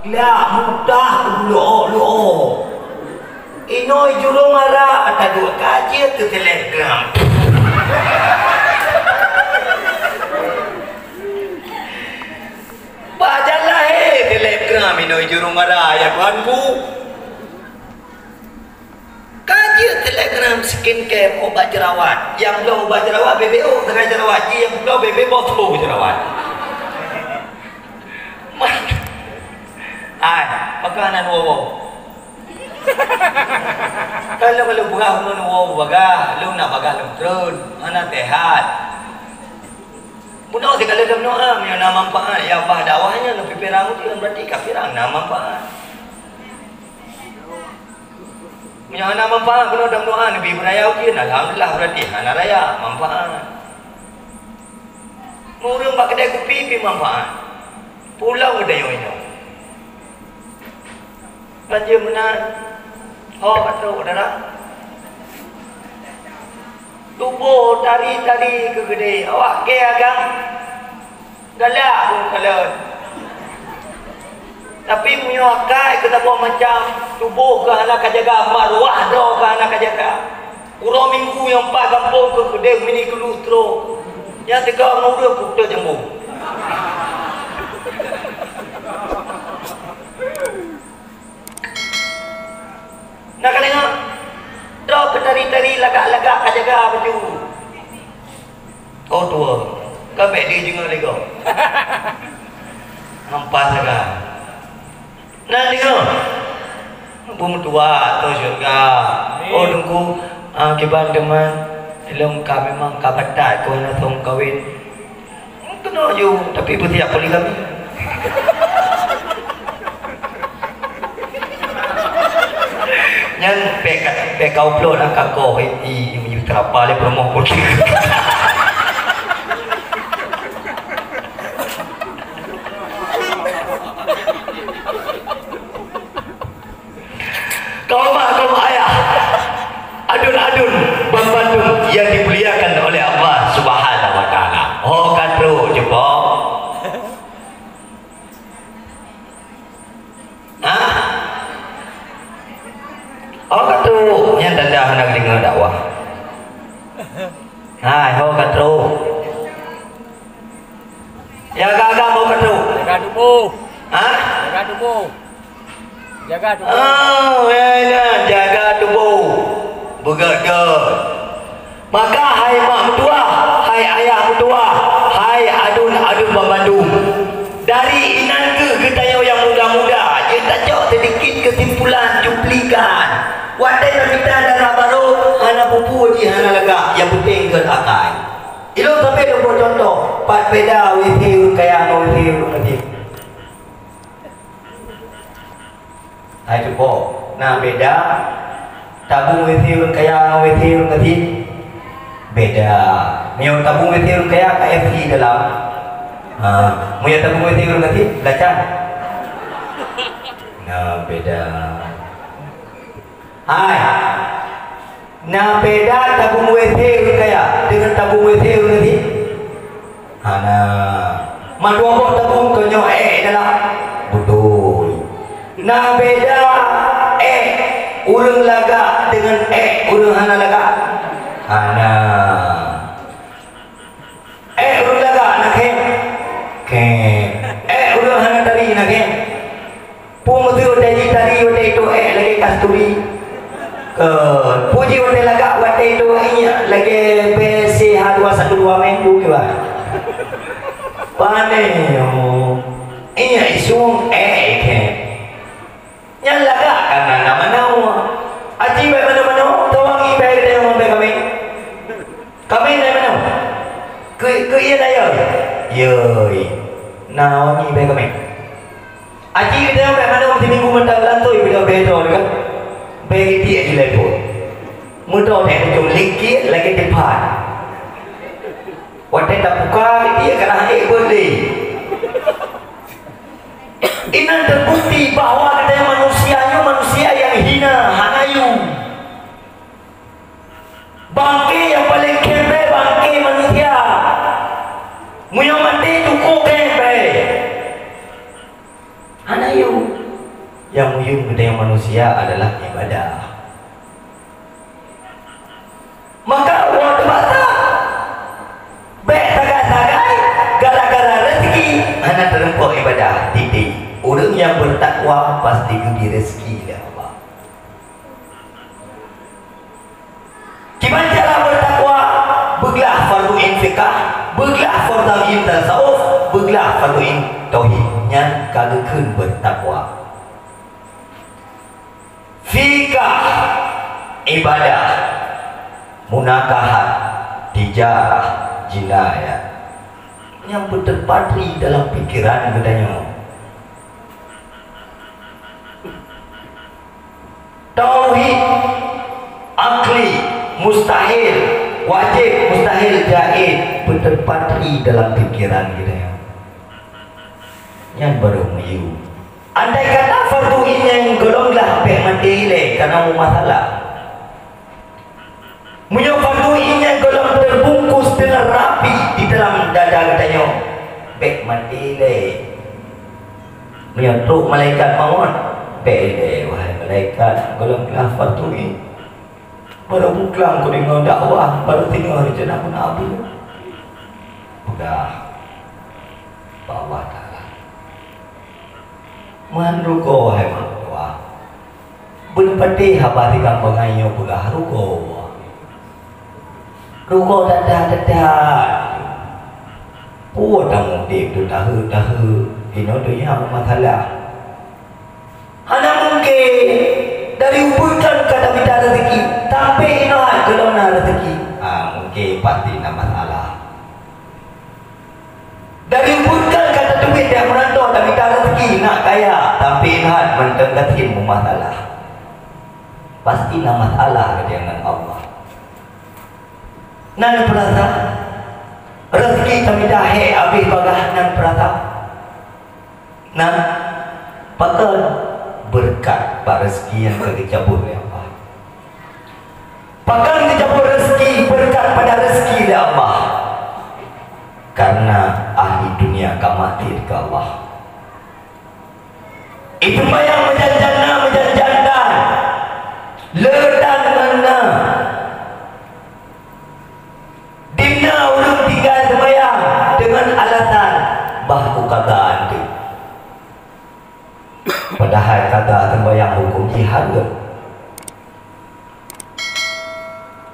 lah mudah lo inoi jurung ara ada dua kaji ke telegram bajalah telegram inoi jurung ara ya tuanku kaji telegram skincare obat jerawat yang belum obat jerawat BBO tengah jerawat yang belum BB botol jerawat makanan wow kalau buka nun wow baga lu nak baga lentron mana tehat mudah sekali dalam doa yang nama manfaat yang bah dakwahnya lebih pirang itu berarti kafirang nama manfaat yang nama manfaat kalau dalam doa lebih beraya ujian alhamdulillah berarti anak raya manfaat murung pak kedai kopi manfaat pulau dayonya banjir benar oh atau darah tubuh tari ke gede awak ke agak galak pun kalau tapi punya akai kita buat macam tubuh ke anak jaga marwah dah ke anak jaga urang minggu yang 4 kampung ke gede mini kelustro yang 3 orang kukta jambu nak tengok drop tari-tari lagak-lagak kat jaga baju oh tua kau baik dia juga lagi nampak jaga nak tengok pun tua tu syurga oh tunggu kiban teman dalam kau memang kau batat kau nak tong kahwin kena je tapi bertiap kali kami yang kau upload angkat kau i terapa le promo pun kau ayah adun Bandung yang dimuliakan oleh Allah Subhanahu wa taala oh katro jebo oh katu yang tanda hendak dengar dakwah hai ho katu ya gaga mau katu jaga tubuh jaga tubuh oh ya jaga tubuh begitu maka hai mak mertua hai ayah mertua hai adun Bandung dari inangke ke tayo yang muda-muda dia tajak sedikit kesimpulan cuplikan wadah kita darah baru anak pupu di anak lega yang penting ke akai ilo sampai dia buat contoh pat beda withir kaya withir nanti hai cukup nah beda tabung withir kaya withir nanti beda yang tabung withir kaya KFC dalam muya tabung withir nanti belajar nah beda hai nah beda tabung WC kaya dengan tabung WC nanti madu apa tabung konyo dalam betul nah beda urang laga dengan urang hana laga urang laga nak urang hana tadi nak pumutu tadi itu lagi kasturi puji wate laga wate itu lagi PC H212 minggu ke ba pane isung ke yang laga karena nama aji baik mana tawangi baik dia ngombe kami dari mana ke iya daya yoi nawangi baik kami aji dia baik mana di minggu mentang lantui bila bedo kan bagi dia di level mudah dan jom lingkir lagi depan wadah tak buka dia kena boleh ini terbukti bahwa ada manusia yang hina hanayu bangke yang paling kembe bangke manusia muyamati tuku kembe hanayu Yang muyung budaya manusia adalah ibadah. Maka orang bahasa baik tagai-tagai gara-gara rezeki anak terempuk ibadah titik. Orang yang bertakwa pasti diberi rezeki oleh Allah. Gimana cara bertakwa? Begelah fardu in fiqh, begelah fardu in tasawuf, begelah fardu in tauhidnya kagakun bertakwa. Fikah ibadah, munakahat, tijarah, jinayah yang berterpatri dalam pikiran bedanya. Tauhid, akli, mustahil, wajib, mustahil, jaiz berterpatri dalam pikiran bedanya. Yang baru meyu. Andai kata fardu ini yang golonglah sampai mati le karena mau masalah. Punya fardu ini yang golong terbungkus dengan rapi di dalam dada katanya. Baik mati le. Punya truk malaikat maut. Baik le wahai malaikat golonglah fardu ini. Baru buklang kau dengar dakwah, baru tengok rencana pun habis. Udah bawa man ruko hai makwa bun pati habari kang pengayo pula ruko dada puang dip tu tahu ino tu yang masalah hanya mungkin dari ubutan kata bida rezeki tapi ino kalau na rezeki mungkin pasti na masalah dari ubutan kata duit yang merantau tapi tak rezeki nak kaya tapi ingat mendegatin masalah pasti nama masalah dengan Allah nan perasa rezeki kami dahe habis bagah nan perasa nan pakal berkat pak rezeki yang kecabut oleh Allah pakal kecabut rezeki berkat pada rezeki oleh Allah karena ahli dunia kamatir ke Allah itu yang menjanjikan ledan mana dimna ulun tinggal sembahyang dengan alasan bahaku keadaan itu padahal kata sembahyang hukum jihad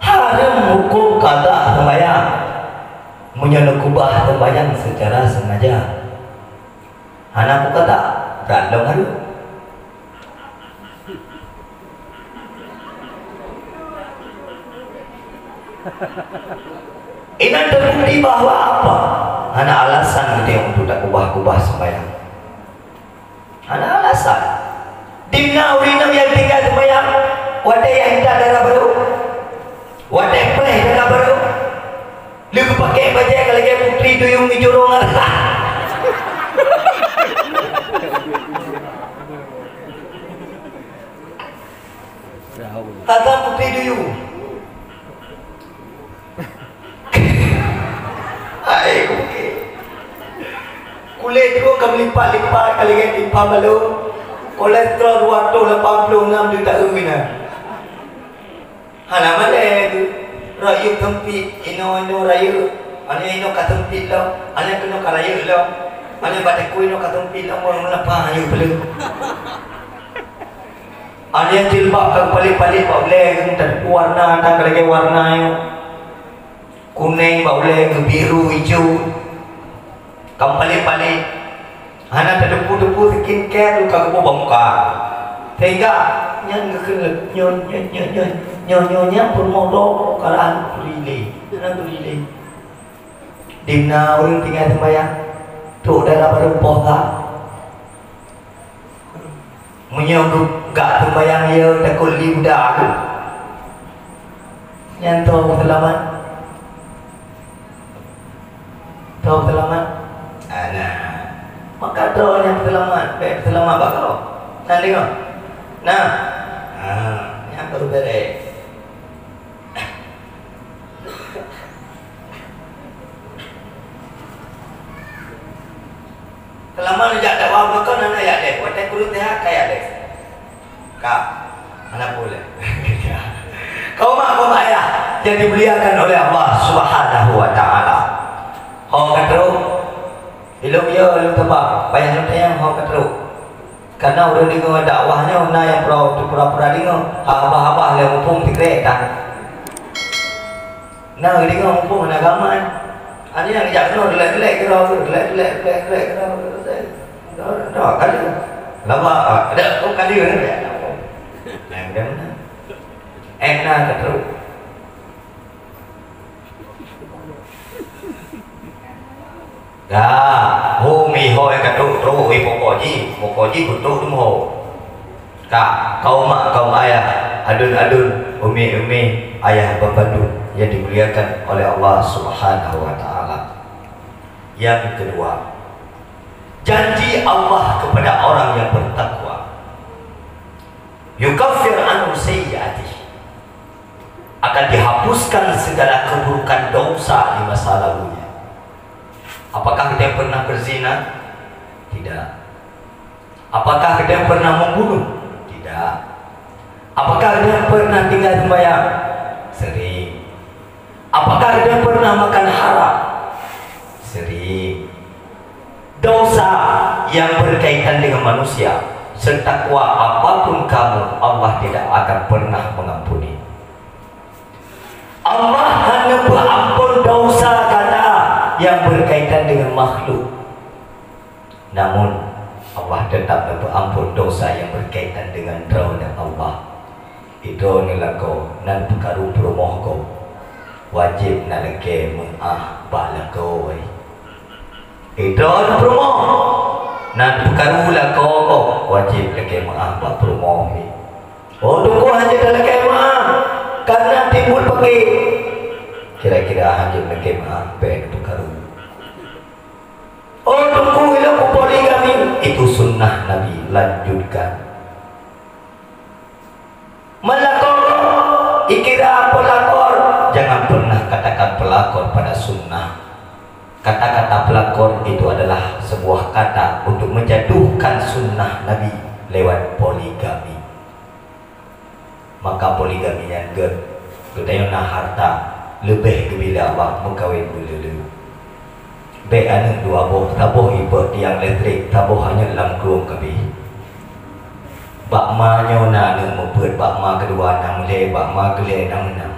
haram hukum kata sembahyang menyelukubah sembahyang secara sengaja anakku kata random hari ini terbukti bahwa apa anak alasan gitu untuk tak kubah-kubah sembahyang anak alasan dimna urinam yang tinggal sembahyang wadai yang hitam darah baru wadai pleh darah baru lu pakai baju kalau kayak putri duyung di jorong kata putri duyung ay oke kulit dulu kamu lipat-lipat kali yang lipat malu kolesterol 286 juta rupiah halaman lagi rayu tempit ino rayu ane ino katempit lo ane kena karayu lo ane batek ku ino katempit lo mau melapa ayu belum ane yang jilbab kang palit-palit bau le dan warna tak lagi warna yo kuning bau le biru hijau kang palit-palit anak terdepu-depu skincare luka ku bongka sehingga yang nyonya pun modok kalaan relay dimna orang tinggal sembahyang tu dalam baru posa menyambut gak sembahyang ya takut liudah aku yang tahu selamat nah maka tahu yang selamat baik selamat bakal nah tengok nah yang baru beres selama lu jak dakwah bukan anak ya deh, wadah kurut dia kayak deh. Kak, mana boleh? Kau mak kau ayah yang dimuliakan oleh Allah Subhanahu wa taala. Hong katru ilmu ya lu tebak bayang tayang hong katru. Karena udah dengar dakwahnya na yang pura-pura dengar abah-abah le mumpung tikrek dah. Nah dengar mumpung na gaman. Ada yang ajak no relek-relek kira. Dah kali. Lama ada kali kan. Nah dah mana? Enak katru. Dah, humi hoi katru tru wi pokoji kutu dum ho. Kak, kau mak kau ayah, adun umi ayah babadu yang dimuliakan oleh Allah Subhanahu wa taala. Yang kedua, janji Allah kepada orang yang bertakwa. Yukaffir anhu sayyi'atihi. Akan dihapuskan segala keburukan dosa di masa lalunya. Apakah kita pernah berzina? Tidak. Apakah kita pernah membunuh? Tidak. Apakah dia pernah tinggal sembahyang? Sering. Apakah dia pernah makan haram? Sering. Dosa yang berkaitan dengan manusia, setakwa apapun kamu, Allah tidak akan pernah mengampuni. Allah hanya berampun dosa kata yang berkaitan dengan makhluk. Namun Allah tetap berampun dosa yang berkaitan dengan drone Allah. Itu nilako nan perkara promoh ko. Wajib nalake mengah balako. Itu promoh. Nan perkara lako ko wajib lake mengah ba promoh. Oh tunggu hanya nalake mengah karena timbul pakai kira-kira hanya lake mengah ben perkara. Oh tunggu ilmu poligami itu sunnah Nabi, lanjutkan. Melakor ikira pelakor, jangan pernah katakan pelakor pada sunnah. Kata-kata pelakor itu adalah sebuah kata untuk menjatuhkan sunnah Nabi lewat poligami. Maka poligami yang gedayana harta lebih kebila Allah mengkawin belulu. Baik anu dua boh taboh ibu tiang elektrik taboh hanya dalam kurung kabeh. Bakma nyona anu membuat bakma kedua nang le bakma kele nang nang.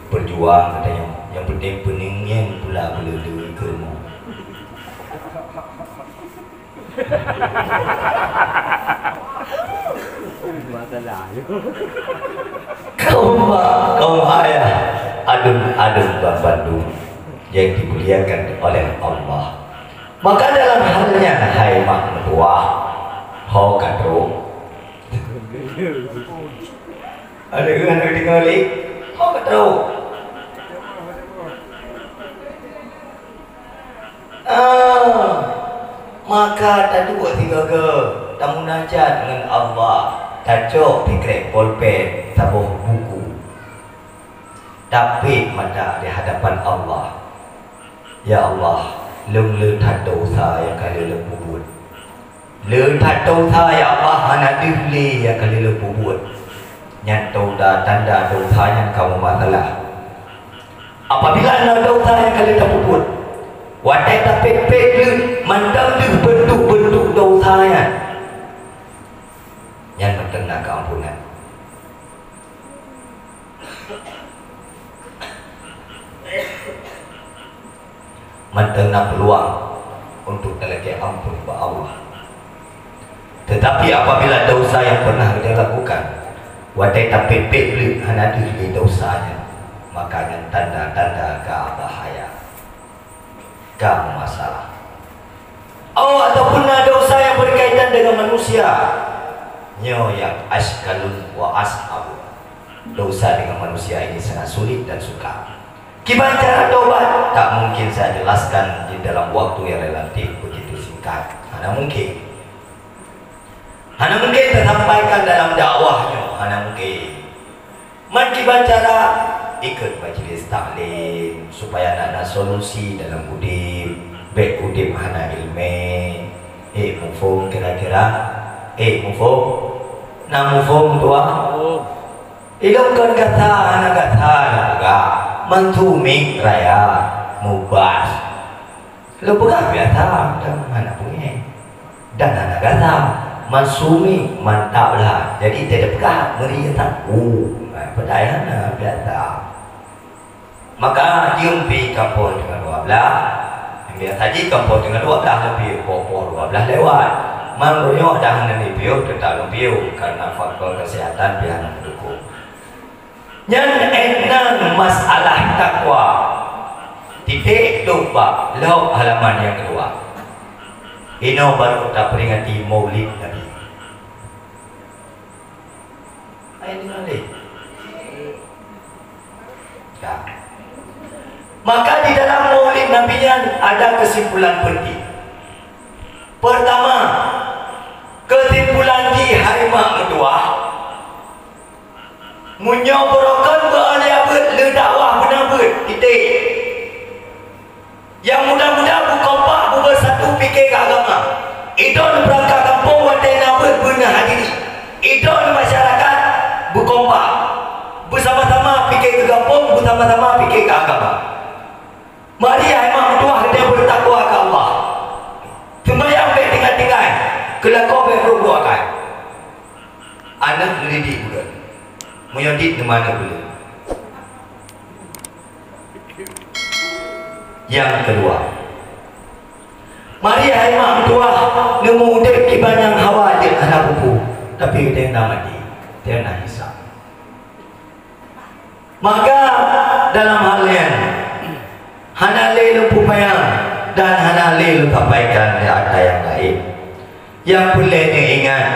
Berjuang katanya yang penting peningnya pula belulu kermo. Kaum ayah adun babadu yang dimuliakan oleh Allah. Maka dalam halnya hai mak mertua ho katro ada yang tinggali ho katro maka tadi buat tiga ke tamu najat dengan Allah tajok tikrek pulpen tabuh buku tapi mata di hadapan Allah. Ya Allah, lung thật dosa yang kali lu buat. Thật dosa ya Allah hana dihli yang kali lu buat. Yang tanda tanda dosa yang kamu masalah. Apabila ada dosa yang kali lu buat, wadai tapi lu mandang lu bentuk-bentuk dosa yang mendengar keampunan. Mendengar peluang untuk terlebih ampun kepada Allah. Tetapi apabila dosa yang pernah dia lakukan wadai tapi pekli hana diri dosanya, maka yang tanda-tanda ke bahaya ke masalah. Oh ataupun dosa yang berkaitan dengan manusia nyo yang askalun wa ashabu. Dosa dengan manusia ini sangat sulit dan sukar. Gimana cara tobat? Tak mungkin saya jelaskan di dalam waktu yang relatif begitu singkat. Hanya mungkin tersampaikan dalam dakwahnya. Hanya mungkin. Gimana cara ikut majelis taklim supaya ada solusi dalam udip. Baik udip hana ilmu. Mufum kira-kira dah mufum na mufum tua ilok kan kata anak kata juga mentumik raya mubas lo bukan biasa dan anak punya dan anak kata masumi mantap lah jadi tidak pegah meri tak pedayana biasa maka jumpi kampung dengan 12 biar tadi kampung dengan 12 lebih popor 12 lewat malunya dah nanti piu tetap piu karena faktor kesehatan pihak mendukung yang enam masalah takwa titik lupa lauk halaman yang kedua ini baru kita peringati maulid Nabi ini nanti ya. Maka di dalam maulid Nabi ada kesimpulan penting. Pertama, kesimpulan di hari kedua menyoborokan beraliabut le dakwah benar-benar titik yang mudah-mudahan bukompak bersatu fikir agama idon berangkat kampung watai nabut benar hadiri idon masyarakat bukompak bersama-sama fikir ke kampung bersama-sama fikir ke agama. Mari ayam dua dia bertakwa ke Allah. Sembahyang baik tinggal-tinggal. Kelakau baik berbuatkan. Anak mendidik juga. Menyodit di mana boleh. Yang kedua, mari ayam dua nemu udah kiban yang hawa dia anak buku. Tapi dia nak mati. Dia nak hisap. Maka dalam hal yang hanale lumpuh payang dan hanale lumpapaikan ada yang lain yang boleh diingat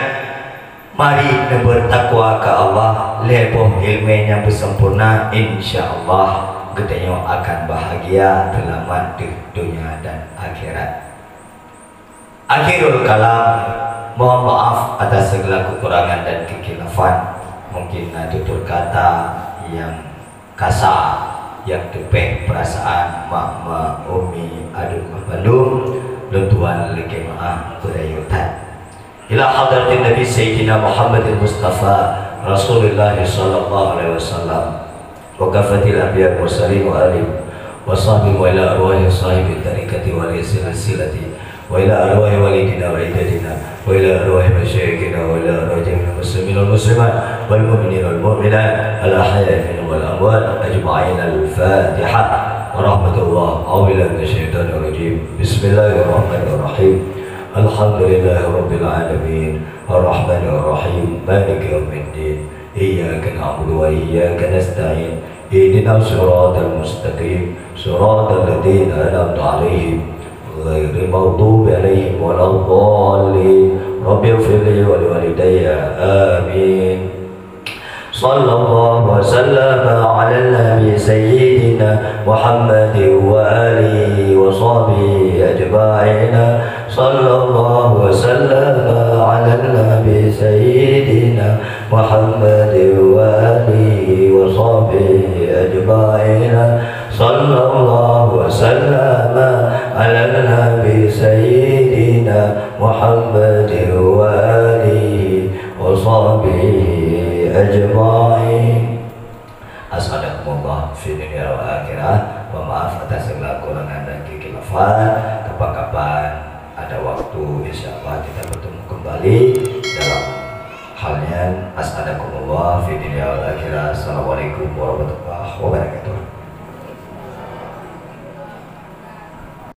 mari bertakwa ke Allah lepoh ilmu yang bersempurna insyaallah gedenya akan bahagia selamat di dunia dan akhirat. Akhirul kalam, mohon maaf atas segala kekurangan dan kekhilafan mungkin tutur kata yang kasar yang tepeh perasaan mak umi aduh Bandung luntuan lagi maaf kudayutan ila hadratin Nabi Sayyidina Muhammad Mustafa Rasulullah sallallahu alaihi wasallam wa kafatil anbiya mursalin wa alim wa sahbihi wa ila arwahi sahibi tariqati wa silsilati wa ila arwahi walidina wa idadina wa ila arwahi masyayikhina wa ila arwahi jami'il muslimin wal muslimat wal mu'minin wal mu'minat al ahya'i minhum wal amwat ajma'in. Al-Fatihah wa rahmatullah a'udzu minasyaitonir rajim. Bismillahirrahmanirrahim. Alhamdulillahi rabbil alamin arrahmanir rahim maliki yaumiddin iyyaka na'budu wa iyyaka nasta'in ihdinas siratal mustaqim siratal ladzina an'amta 'alaihim ghairil maghdubi 'alaihim waladdallin rabbighfirli wa liwalidayya amin. Sallallahu wasallam ala nabi sayyidina Muhammadin wa alihi wa sahbihi ajma'in. Sallallahu wasallam ala nabi sayyidina Muhammadin wa alihi wa sahbihi ajma'in. Sallallahu wasallam ala nabi sayyidina Muhammadin wa alihi wa sahbihi ajma'in. Assalamualaikum warahmatullahi wabarakatuh. Maaf atas segala kurangan dan kekhilafan. Kapan-kapan ada waktu insyaallah kita bertemu kembali dalam halnya assalamualaikum warahmatullahi wabarakatuh. Assalamualaikum warahmatullahi wabarakatuh.